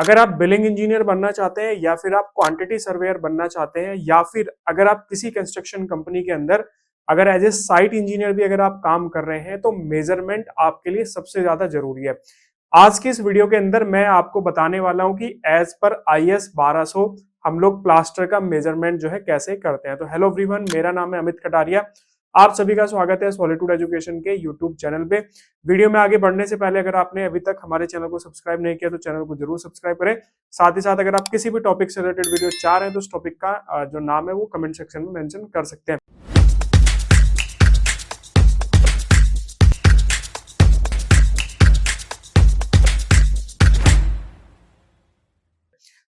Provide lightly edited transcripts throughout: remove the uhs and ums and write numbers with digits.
अगर आप billing engineer बनना चाहते हैं या फिर आप क्वांटिटी सर्वेयर बनना चाहते हैं या फिर अगर आप किसी कंस्ट्रक्शन कंपनी के अंदर अगर एज ए साइट इंजीनियर भी अगर आप काम कर रहे हैं तो मेजरमेंट आपके लिए सबसे ज्यादा जरूरी है। आज की इस वीडियो के अंदर मैं आपको बताने वाला हूं कि एज पर IS 1200 हम लोग प्लास्टर का मेजरमेंट जो है कैसे करते हैं। तो हेलो एवरीवन, मेरा नाम है अमित कटारिया। आप सभी का स्वागत है सॉलिट्यूड एजुकेशन के यूट्यूब चैनल पे। वीडियो में आगे बढ़ने से पहले अगर आपने अभी तक हमारे चैनल को सब्सक्राइब नहीं किया तो चैनल को जरूर सब्सक्राइब करें। साथ ही साथ अगर आप किसी भी टॉपिक से रिलेटेड वीडियो चाह रहे हैं तो उस टॉपिक का जो नाम है वो कमेंट सेक्शन में मेंशन कर सकते हैं।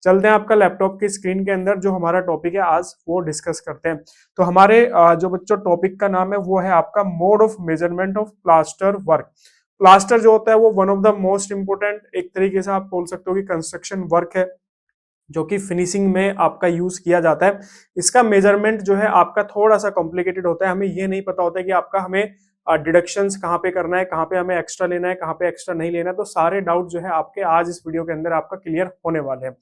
चलते हैं आपका लैपटॉप की स्क्रीन के अंदर, जो हमारा टॉपिक है आज वो डिस्कस करते हैं। तो हमारे जो बच्चों टॉपिक का नाम है वो है आपका mode of measurement of plaster work. Plaster जो होता है वो one of the most important, एक तरीके से आप बोल सकते हो कि कंस्ट्रक्शन वर्क है जो कि फिनिशिंग में आपका यूज किया जाता है। इसका मेजरमेंट जो है आपका थोड़ा सा कॉम्प्लिकेटेड होता है। हमें ये नहीं पता होता है कि आपका हमें डिडक्शंस कहाँ पे करना है, कहाँ पे हमें एक्स्ट्रा लेना है, कहाँ पे एक्स्ट्रा नहीं लेना है। तो सारे डाउट जो है आपके आज इस वीडियो के अंदर आपका क्लियर होने वाले हैं।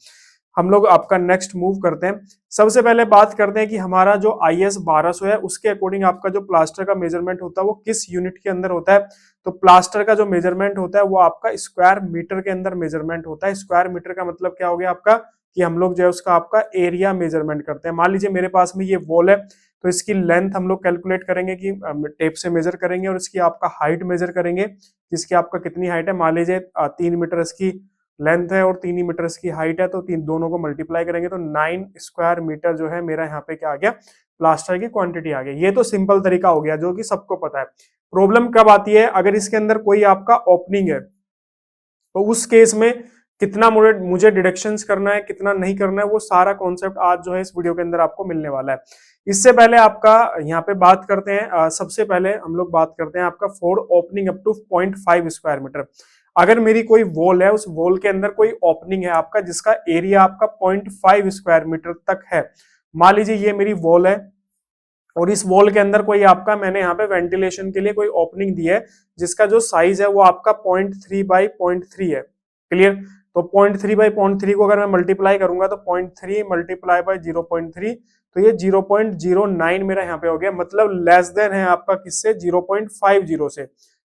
हम लोग आपका नेक्स्ट मूव करते हैं। सबसे पहले बात करते हैं कि हमारा जो IS 1200 है उसके अकॉर्डिंग आपका जो प्लास्टर का मेजरमेंट होता है वो किस यूनिट के अंदर होता है। तो प्लास्टर का जो मेजरमेंट होता है वो आपका स्क्वायर मीटर के अंदर मेजरमेंट होता है। स्क्वायर मीटर का मतलब क्या हो गया आपका कि हम लोग जो है उसका आपका एरिया मेजरमेंट करते हैं। मान लीजिए मेरे पास में ये वॉल है तो इसकी लेंथ हम लोग कैलकुलेट करेंगे कि टेप से मेजर करेंगे और इसकी आपका हाइट मेजर करेंगे। इसकी आपका कितनी हाइट है, मान लीजिए 3 मीटर इसकी लेंथ है और 3 ही मीटर इसकी हाइट है, तो तीन दोनों को मल्टीप्लाई करेंगे तो 9 स्क्वायर मीटर जो है मेरा यहाँ पे क्या आ गया, प्लास्टर की क्वांटिटी आ गई। ये तो सिंपल तरीका हो गया जो कि सबको पता है। प्रॉब्लम कब आती है, अगर इसके अंदर कोई आपका ओपनिंग है तो उस केस में कितना मुझे डिडक्शंस करना है, कितना नहीं करना है, वो सारा कॉन्सेप्ट आज जो है इस वीडियो के अंदर आपको मिलने वाला है। इससे पहले आपका यहाँ पे बात करते हैं, सबसे पहले हम लोग बात करते हैं आपका for opening up to 0.5 square metre. अगर मेरी कोई वॉल है, उस वॉल के अंदर कोई ओपनिंग है आपका जिसका एरिया आपका 0.5 स्क्वायर मीटर तक है। मान लीजिए ये मेरी वॉल है और इस वॉल के अंदर कोई आपका मैंने यहाँ पे वेंटिलेशन के लिए कोई ओपनिंग दी है जिसका जो साइज है वो आपका 0.3 है। क्लियर। तो 0.3 को अगर मैं मल्टीप्लाई करूंगा तो 0.3 मल्टीप्लाई बाई 0.3, तो ये 0.09 मेरा यहाँ पे हो गया, मतलब लेस देन है आपका किससे, 0.50 से।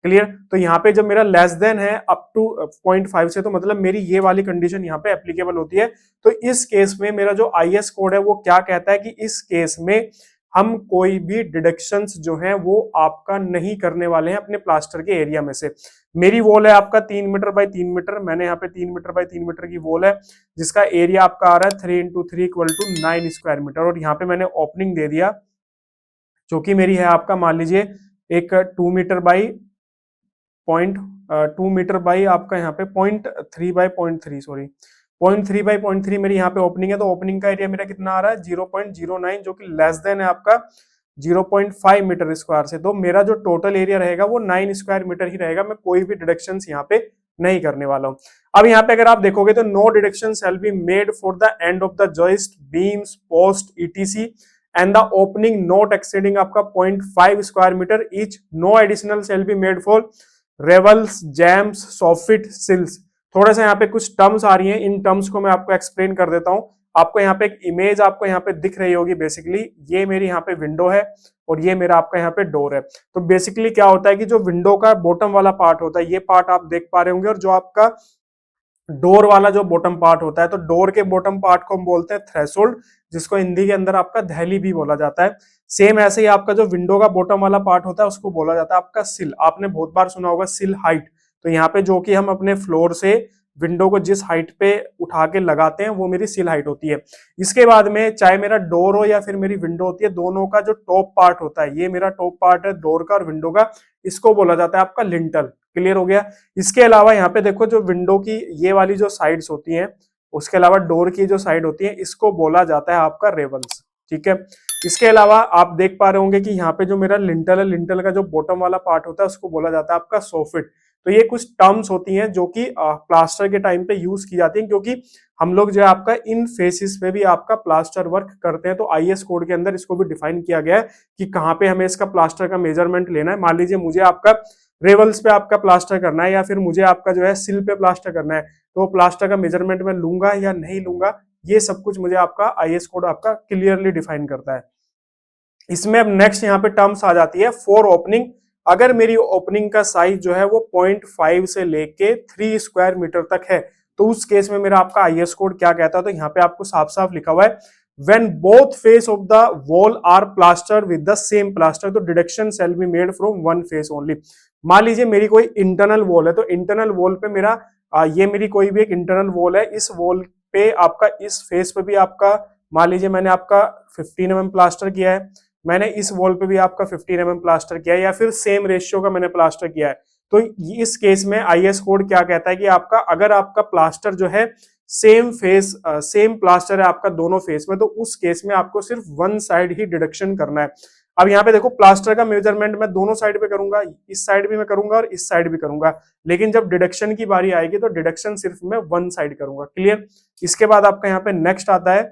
क्लियर। तो यहाँ पे जब मेरा लेस देन है अप टू 0.5 से, तो मतलब मेरी ये वाली कंडीशन यहाँ पे एप्लीकेबल होती है। तो इस केस में मेरा जो IS कोड है वो क्या कहता है कि इस केस में हम कोई भी डिडक्शंस जो है वो आपका नहीं करने वाले हैं अपने प्लास्टर के एरिया में से। मेरी वॉल है आपका 3 मीटर बाई 3 मीटर, मैंने यहाँ पे 3 मीटर बाई 3 मीटर की वॉल है जिसका एरिया आपका आ रहा है 3 into 3 equal to 9 square metre. और यहाँ पे मैंने ओपनिंग दे दिया जो कि मेरी है आपका, मान लीजिए एक 2 metre by point 2 metre by आपका यहाँ पे 0.3 बाई 0.3, सॉरी 0.3 बाई 0.3 मेरी यहाँ पे ओपनिंग है। तो ओपनिंग का एरिया मेरा कितना आ रहा है, 0.09, जो कि लेस देन है आपका 0.5 मीटर स्क्वायर से। तो मेरा जो टोटल एरिया रहेगा वो 9 स्क्वायर मीटर ही रहेगा। मैं कोई भी डिडक्शंस यहाँ पे नहीं करने वाला हूँ। अब यहाँ पे अगर आप देखोगे तो no deduction shall be made for the end of the joist, beams, post, ETC and the opening not exceeding आपका 0.5 square metre each. No additional shall be made for reveals, jambs, soffit, sills. थोड़ा सा यहाँ पे कुछ terms आ रही हैं, in terms को मैं आपको एक्सप्लेन कर देता हूँ। आपको यहाँ पे एक इमेज आपको यहाँ पे दिख रही होगी। बेसिकली ये मेरी यहाँ पे विंडो है और ये मेरा आपका यहाँ पे डोर है। तो बेसिकली क्या होता है कि जो विंडो का बॉटम वाला पार्ट होता है, ये पार्ट आप देख पा रहे होंगे, और जो आपका डोर वाला जो बॉटम पार्ट होता है, तो डोर के बॉटम पार्ट को हम बोलते हैं थ्रेशोल्ड, जिसको हिंदी के अंदर आपका दहली भी बोला जाता है। सेम ऐसे ही आपका जो विंडो का बॉटम वाला पार्ट होता है उसको बोला जाता है आपका सिल। आपने बहुत बार सुना होगा सिल हाइट। तो यहाँ पे जो कि हम अपने फ्लोर से विंडो को जिस हाइट पे उठा के लगाते हैं वो मेरी सिल हाइट होती है। इसके बाद में चाहे मेरा डोर हो या फिर मेरी विंडो होती है, दोनों का जो टॉप पार्ट होता है, ये मेरा टॉप पार्ट है डोर का और विंडो का, इसको बोला जाता है आपका लिंटल। क्लियर हो गया। इसके अलावा यहाँ पे देखो जो विंडो की ये वाली जो साइड्स होती हैं, उसके अलावा डोर की जो साइड होती है, इसको बोला जाता है आपका रेवल्स। ठीक है। इसके अलावा आप देख पा रहे होंगे कि यहाँ पे जो मेरा लिंटल है, लिंटल का जो बॉटम वाला पार्ट होता है उसको बोला जाता है आपका सोफिट। तो ये कुछ टर्म्स होती हैं जो कि प्लास्टर के टाइम पे यूज की जाती हैं, क्योंकि हम लोग जो है आपका इन फेसिस पे भी आपका प्लास्टर वर्क करते हैं। तो IS कोड के अंदर इसको भी डिफाइन किया गया है कि कहाँ पे हमें इसका प्लास्टर का मेजरमेंट लेना है। मान लीजिए मुझे आपका रेवल्स पे आपका प्लास्टर करना है या फिर मुझे आपका जो है सिल पे प्लास्टर करना है, तो प्लास्टर का मेजरमेंट मैं लूंगा या नहीं लूंगा, ये सब कुछ मुझे आपका आईएस कोड आपका क्लियरली डिफाइन करता है। इसमें अब नेक्स्ट यहाँ पे टर्म्स आ जाती है फॉर ओपनिंग। अगर मेरी ओपनिंग का साइज जो है वो 0.5 से लेके 3 स्क्वायर मीटर तक है, तो उस केस में मेरा आपका आईएस कोड क्या कहता है, तो यहाँ पे आपको साफ साफ लिखा हुआ है when both face of the wall are plastered with the same plaster, तो deduction shall be made from one face only। मान लीजिए मेरी कोई इंटरनल वॉल है, तो इंटरनल वॉल पे मेरा ये मेरी कोई भी एक इंटरनल वॉल है, इस वॉल पे आपका इस फेस पे भी आपका मान लीजिए मैंने आपका 15 mm प्लास्टर किया है, मैंने इस वॉल पे भी आपका 15 mm प्लास्टर किया है, या फिर सेम रेशियो का मैंने प्लास्टर किया है, तो इस केस में आईएस कोड क्या कहता है कि आपका अगर आपका प्लास्टर जो है सेम फेस सेम प्लास्टर है आपका दोनों फेस में, तो उस केस में आपको सिर्फ वन साइड ही डिडक्शन करना है। अब यहाँ पे देखो प्लास्टर का मेजरमेंट मैं दोनों साइड पे करूंगा, इस साइड भी मैं करूंगा और इस साइड भी करूंगा, लेकिन जब डिडक्शन की बारी आएगी तो डिडक्शन सिर्फ मैं वन साइड करूंगा। क्लियर। इसके बाद आपका यहाँ पे नेक्स्ट आता है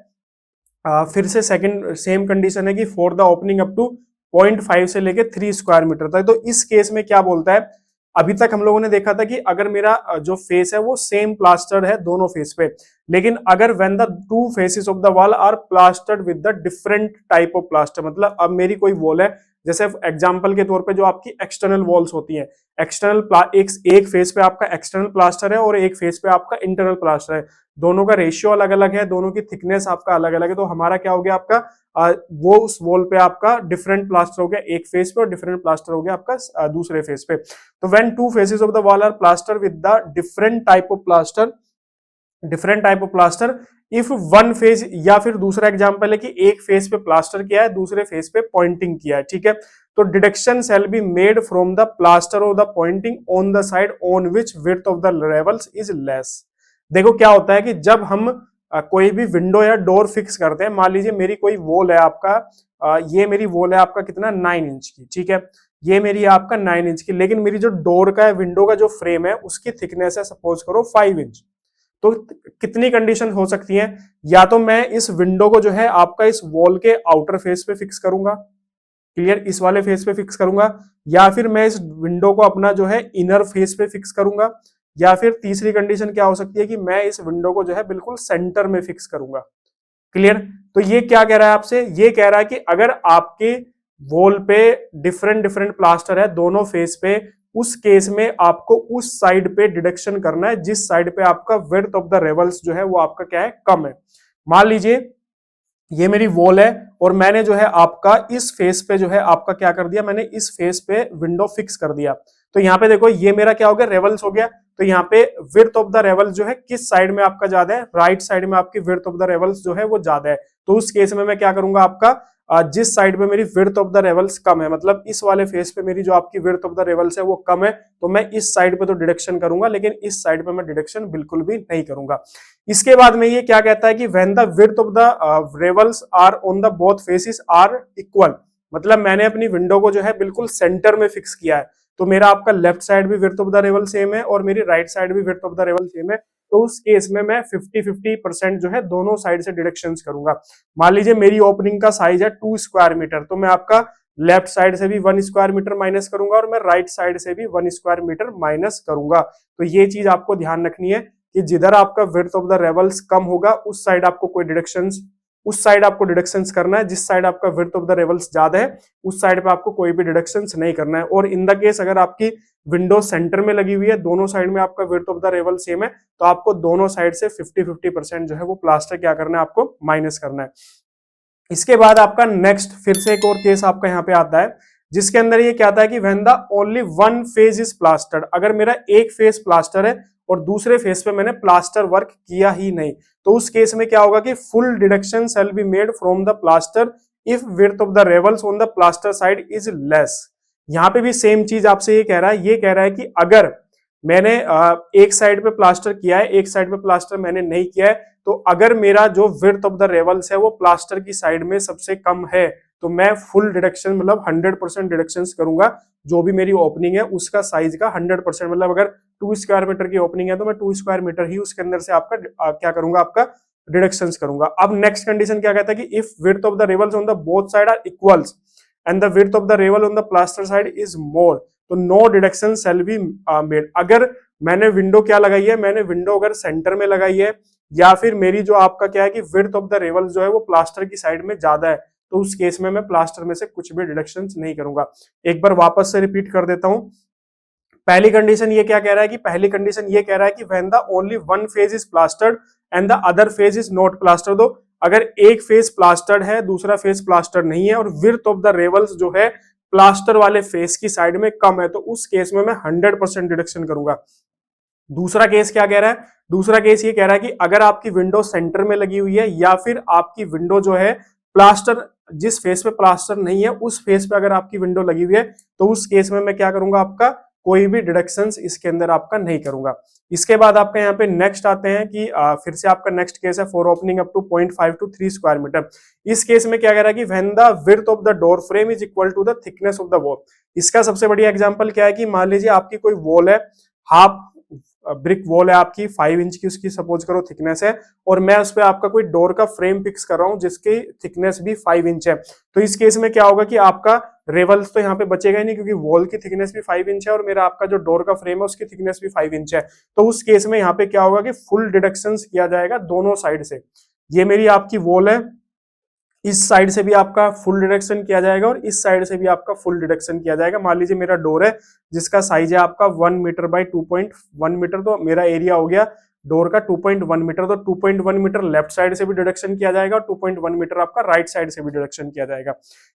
फिर से सेकंड सेम कंडीशन है कि for the opening up to 0.5 से लेके 3 स्क्वायर मीटर तक। तो इस केस में क्या बोलता है, अभी तक हम लोगों ने देखा था कि अगर मेरा जो फेस है वो सेम प्लास्टर्ड है दोनों फेस पे, लेकिन अगर when the two faces of the wall are plastered with the different type of plaster, मतलब अब मेरी कोई वॉल है, जैसे एग्जांपल के तौर पे जो आपकी एक्सटर्नल वॉल्स होती हैं, एक फेस पे आपका एक्सटर्नल प्लास्टर है और एक फेस पे आपका इंटरनल प्लास्टर है, दोनों का रेशियो अलग अलग है, दोनों की थिकनेस आपका अलग अलग है, तो हमारा क्या हो गया आपका वो उस वॉल पे आपका डिफरेंट प्लास्टर हो गया एक फेस पे और डिफरेंट प्लास्टर हो गया आपका दूसरे फेस पे। तो when two faces of the wall are plaster with the different type of plaster if one face, या फिर दूसरा एग्जांपल है कि एक फेस पे प्लास्टर किया है दूसरे फेस पे पॉइंटिंग किया है, ठीक है, तो deduction shall be made from the plaster of the Poynting on the side on which width of the levels is less. देखो क्या होता है कि जब हम कोई भी विंडो या डोर फिक्स करते हैं, मान लीजिए मेरी कोई वॉल है आपका ये मेरी वॉल है आपका कितना 9 इंच की, ठीक है, ये मेरी आपका 9 इंच की, लेकिन मेरी जो डोर का है विंडो का जो फ्रेम है उसकी थिकनेस है सपोज करो 5 इंच। तो कितनी कंडीशन हो सकती है, या तो मैं इस विंडो को जो है आपका इस वॉल के आउटर फेस पे फिक्स करूंगा, क्लियर, इस वाले फेस पे फिक्स करूंगा, या फिर मैं इस विंडो को अपना जो है इनर फेस पे फिक्स करूंगा, या फिर तीसरी कंडीशन क्या हो सकती है कि मैं इस विंडो को जो है बिल्कुल सेंटर में फिक्स करूंगा। क्लियर। तो ये क्या कह रहा है आपसे, ये कह रहा है कि अगर आपके वॉल पे डिफरेंट डिफरेंट प्लास्टर है दोनों फेस पे, उस केस में आपको उस साइड पे डिडक्शन करना है जिस साइड पे आपका विड्थ ऑफ द रेवल्स जो है वो आपका क्या है कम है। मान लीजिए ये मेरी वॉल है और मैंने जो है आपका इस फेस पे जो है आपका क्या कर दिया, मैंने इस फेस पे विंडो फिक्स कर दिया, तो यहाँ पे देखो ये मेरा क्या हो गया रेवल्स हो गया, तो यहाँ पे विड्थ ऑफ द रेवल्स जो है किस साइड में आपका ज्यादा है, राइट साइड में आपकी विड्थ ऑफ द रेवल्स जो है वो ज्यादा है, तो उस केस में मैं क्या करूंगा आपका जिस साइड पे मेरी विड्थ ऑफ द रेवल्स कम है, मतलब इस वाले फेस पे मेरी जो आपकी विड्थ ऑफ द रेवल्स है वो कम है, तो मैं इस साइड पे तो डिडक्शन करूंगा, लेकिन इस साइड पे मैं डिडक्शन बिल्कुल भी नहीं करूंगा। इसके बाद में ये क्या कहता है कि when the width of the reveals are on the both faces are equal, मतलब मैंने अपनी विंडो को जो है बिल्कुल सेंटर में फिक्स किया है, तो मेरा आपका लेफ्ट साइड भी विड्थ ऑफ द रेवल सेम है और मेरी राइट साइड भी विड्थ ऑफ द रेवल सेम है, तो उस केस में मैं 50-50% जो है दोनों साइड से डिडक्शंस करूंगा। मान लीजिए मेरी ओपनिंग का साइज है 2 स्क्वायर मीटर, तो मैं आपका लेफ्ट साइड से भी 1 स्क्वायर मीटर माइनस करूंगा और मैं राइट साइड से भी 1 स्क्वायर मीटर माइनस करूंगा। तो ये चीज आपको ध्यान रखनी है कि जिधर आपका विड्थ ऑफ द रेवल्स कम होगा उस साइड आपको कोई डिडक्शंस करना है, जिस साइड आपका विड्थ ऑफ द रेवल्स ज्यादा है उस साइड पे आपको कोई भी डिडक्शंस नहीं करना है। और इन द केस अगर आपकी विंडो सेंटर में लगी हुई है, दोनों साइड में आपका विड्थ ऑफ द रेवल सेम है, तो आपको दोनों साइड से 50-50% जो है वो प्लास्टर क्या करना है, आपको माइनस करना है। इसके बाद आपका नेक्स्ट फिर से एक और केस आपका यहाँ पे आता है जिसके अंदर ये कहता है कि when the only one phase is plastered, अगर मेरा एक फेस प्लास्टर है और दूसरे फेस पे मैंने प्लास्टर वर्क किया ही नहीं, तो उस केस में क्या होगा कि full deduction shall be made from the plaster if width of the reveals on the plaster side is less. यहाँ पे भी सेम चीज आपसे ये कह रहा है कि अगर मैंने एक साइड पे प्लास्टर किया है एक साइड पे प्लास्टर मैंने नहीं किया है, तो अगर मेरा जो विड्थ ऑफ द रेवल्स है वो प्लास्टर की साइड में सबसे कम है, तो मैं फुल डिडक्शन मतलब 100% डिडक्शन करूंगा, जो भी मेरी ओपनिंग है उसका साइज का 100%, मतलब अगर 2 स्क्वायर मीटर की ओपनिंग है तो मैं 2 स्क्वायर मीटर ही उसके अंदर से आपका क्या करूंगा, आपका डिडक्शंस करूंगा। अब नेक्स्ट कंडीशन क्या कहता है कि if width of the reveals on the both side are equals and the width of the reveal on the plaster side is more, तो no deduction shall be made. अगर मैंने window क्या लगाई है, मैंने विंडो अगर सेंटर में लगाई है या फिर मेरी जो आपका क्या है कि विड्थ ऑफ द रेवल जो है वो प्लास्टर की साइड में ज्यादा है, तो उस केस में मैं प्लास्टर में से कुछ भी डिडक्शन नहीं करूंगा। एक बार वापस से रिपीट कर देता हूं। पहली कंडीशन ये क्या कह रहा है कि पहली कंडीशन ये कह रहा है कि when the only one phase is plastered and the other phase is not plastered. दो अगर एक फेज प्लास्टर्ड है दूसरा फेज प्लास्टर्ड नहीं है और विड्थ ऑफ द रेवल्स जो है प्लास्टर वाले फेस की साइड में कम है, तो उस केस में मैं 100% डिडक्शन करूंगा। दूसरा केस क्या कह रहा है, दूसरा केस ये कह रहा है कि अगर आपकी विंडो सेंटर में लगी हुई है या फिर आपकी विंडो जो है प्लास्टर, जिस फेस पे प्लास्टर नहीं है उस फेस पे अगर आपकी विंडो लगी हुई है, तो उस केस में मैं क्या करूंगा, आपका कोई भी डिडक्शंस इसके अंदर आपका नहीं करूंगा। इसके बाद आपका यहाँ पे नेक्स्ट आते हैं कि फिर से आपका नेक्स्ट केस है for opening up to 0.5 to 3 square metre. इस केस में क्या कह रहा है कि when the width of the door frame is equal to the thickness of the wall. इसका सबसे बढ़िया एग्जांपल क्या है कि मान लीजिए आपकी कोई वॉल है, हाफ ब्रिक वॉल है आपकी, 5 इंच की उसकी सपोज करो थिकनेस है, और मैं उस पर आपका कोई डोर का फ्रेम फिक्स कर रहा हूं जिसकी थिकनेस भी 5 इंच है। तो इस केस में क्या होगा कि आपका रेवल्स तो यहाँ पे बचेगा ही नहीं, क्योंकि वॉल की थिकनेस भी 5 इंच है और मेरा आपका जो डोर का फ्रेम है उसकी थिकनेस भी 5 इंच है। तो उस केस में यहाँ पे क्या होगा कि फुल डिडक्शन किया जाएगा दोनों साइड से। ये मेरी आपकी वॉल है, इस साइड से भी आपका फुल डिडक्शन किया जाएगा और इस साइड से भी आपका फुल डिडक्शन किया जाएगा। मान लीजिए मेरा डोर है जिसका साइज है आपका 1 मीटर बाई 2.1 मीटर, तो मेरा एरिया हो गया डोर का 2.1 मीटर, तो 2.1 मीटर लेफ्ट साइड से भी डिडक्शन किया जाएगा और 2.1 मीटर आपका राइट साइड से भी डिडक्शन किया जाएगा।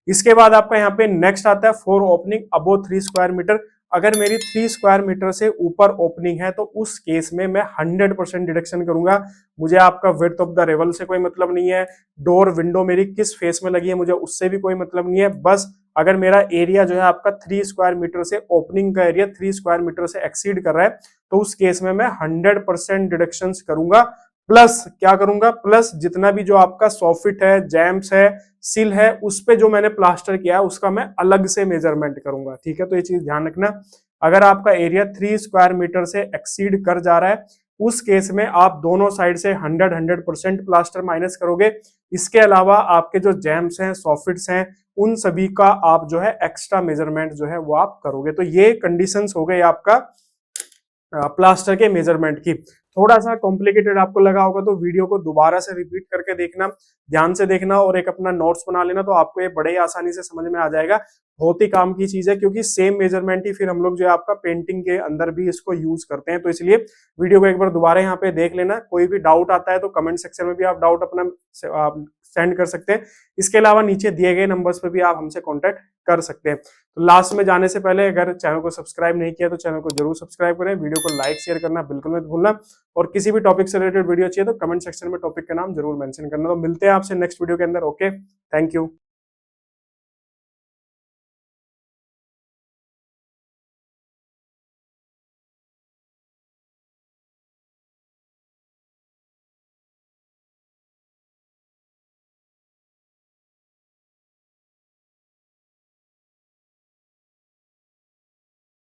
इसके बाद आपका यहाँ पे नेक्स्ट आता है for opening above 3 square metre. अगर मेरी 3 स्क्वायर मीटर से ऊपर ओपनिंग है तो उस केस में मैं 100% डिडक्शन करूंगा। मुझे आपका विड्थ ऑफ द रेवल से कोई मतलब नहीं है, डोर विंडो मेरी किस फेस में लगी है मुझे उससे भी कोई मतलब नहीं है। बस अगर मेरा एरिया जो है आपका 3 स्क्वायर मीटर से, ओपनिंग का एरिया 3 स्क्वायर मीटर से एक्सीड कर रहा है, तो उस केस में मैं 100% डिडक्शन करूंगा। प्लस क्या करूंगा, प्लस जितना भी जो आपका सॉफिट है, जैम्स है, सिल है, उस पे जो मैंने प्लास्टर किया है उसका मैं अलग से मेजरमेंट करूंगा। ठीक है, तो ये चीज ध्यान रखना। अगर आपका एरिया 3 स्क्वायर मीटर से एक्सीड कर जा रहा है उस केस में आप दोनों साइड से 100% प्लास्टर माइनस करोगे। इसके अलावा आपके जो जैम्स हैं, सॉफिट्स हैं, उन सभी का आप जो है एक्स्ट्रा मेजरमेंट जो है वो आप करोगे। तो ये कंडीशंस हो गए आपका प्लास्टर के मेजरमेंट की। थोड़ा सा कॉम्प्लिकेटेड आपको लगा होगा तो वीडियो को दोबारा से रिपीट करके देखना, ध्यान से देखना और एक अपना नोट्स बना लेना, तो आपको ये बड़े आसानी से समझ में आ जाएगा। बहुत ही काम की चीज है, क्योंकि सेम मेजरमेंट ही फिर हम लोग जो है आपका पेंटिंग के अंदर भी इसको यूज करते हैं। तो इसलिए वीडियो को एक बार दोबारा यहाँ पे देख लेना। कोई भी डाउट आता है तो कमेंट सेक्शन में भी आप डाउट अपना सेंड कर सकते हैं। इसके अलावा नीचे दिए गए नंबर्स पे भी आप हमसे कॉन्टेक्ट कर सकते हैं। तो लास्ट में जाने से पहले अगर चैनल को सब्सक्राइब नहीं किया तो चैनल को जरूर सब्सक्राइब करें, वीडियो को लाइक शेयर करना बिल्कुल मत भूलना, और किसी भी टॉपिक से रिलेटेड वीडियो चाहिए तो कमेंट सेक्शन में टॉपिक का नाम जरूर मेंशन करना। तो मिलते हैं आपसे नेक्स्ट वीडियो के अंदर। Okay, thank you.